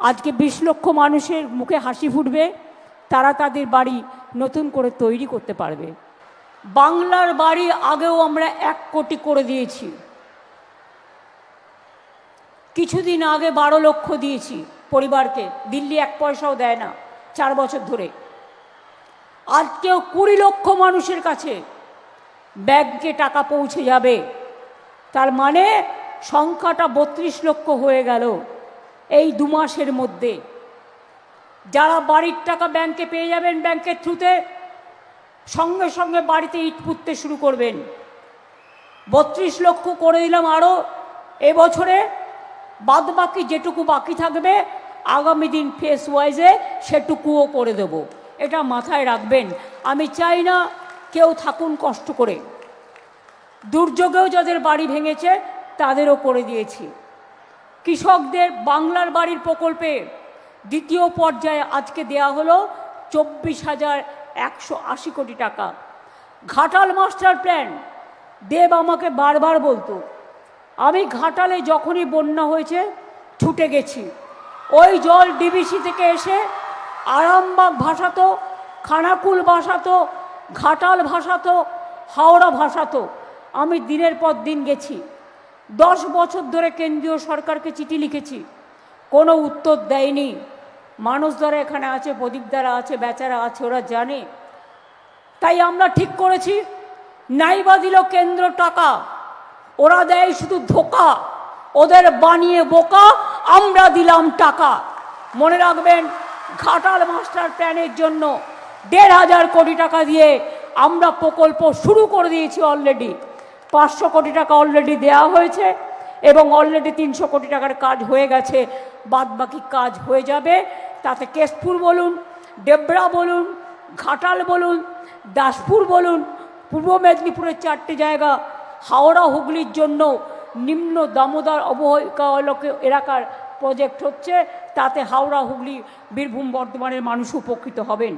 আজকে 20 লক্ষ মানুষের মুখে হাসি ফুটবে, তারা তাদের বাড়ি নতুন করে তৈরি করতে পারবে। বাংলার বাড়ি আগেও আমরা 1 কোটি করে দিয়েছি, কিছুদিন আগে 12 লক্ষ দিয়েছি পরিবারকে, দিল্লি 1 পয়সাও দেয় না 4 বছর ধরে। আজকেও 20 লক্ষ মানুষের কাছে ব্যাংকে টাকা পৌঁছে যাবে, তার মানে সংখ্যাটা 32 লক্ষ হয়ে গেল এই 2 মাসের মধ্যে। যারা বাড়ির টাকা ব্যাংকে পেয়ে যাবেন ব্যাংকের থ্রুতে, সঙ্গে সঙ্গে বাড়িতে ইট পুঁততে শুরু করবেন। 32 লক্ষ করে দিলাম আরও এবছরে, বাদ বাকি যেটুকু বাকি থাকবে আগামী দিন ফেস ওয়াইজে সেটুকুও করে দেব, এটা মাথায় রাখবেন। আমি চাই না কেউ থাকুন কষ্ট করে। দুর্যোগেও যাদের বাড়ি ভেঙেছে তাদেরও করে দিয়েছি। কৃষকদের বাংলার বাড়ির প্রকল্পে দ্বিতীয় পর্যায়ে আজকে দেয়া হলো 24,180 কোটি টাকা। ঘাটাল মাস্টার প্ল্যান, দেব আমাকে বারবার বলতো, আমি ঘাটালে যখনই বন্যা হয়েছে ছুটে গেছি। ওই জল ডিবিসি থেকে এসে আরামবাগ ভাসাতো, খানাকুল ভাসাতো, ঘাটাল ভাসাতো, হাওড়া ভাসাতো। আমি দিনের পর দিন গেছি, 10 বছর ধরে কেন্দ্রীয় সরকারকে চিঠি লিখেছি, কোনো উত্তর দেয়নি। মানুষ দ্বারা এখানে আছে, প্রদীপ দ্বারা আছে, বেচারা আছে, ওরা জানে। তাই আমরা ঠিক করেছি, নাইবা দিল কেন্দ্র টাকা, ওরা দেয় শুধু ধোকা, ওদের বানিয়ে বোকা, আমরা দিলাম টাকা। মনে রাখবেন, ঘাটাল মাস্টার প্ল্যানের জন্য 1,500 কোটি টাকা দিয়ে আমরা প্রকল্প শুরু করে দিয়েছি অলরেডি। 500 কোটি টাকা অলরেডি দেওয়া হয়েছে এবং অলরেডি 300 কোটি টাকার কাজ হয়ে গেছে, বাদ বাকি কাজ হয়ে যাবে। তাতে কেশপুর বলুন, ডেবরা বলুন, ঘাটাল বলুন, দাসপুর বলুন, পূর্ব মেদিনীপুরের 4টে জায়গা, হাওড়া হুগলির জন্য নিম্ন দামোদর অববাহিকা এলাকার প্রজেক্ট হচ্ছে, তাতে হাওড়া হুগলি বীরভূম বর্ধমানের মানুষ উপকৃত হবেন।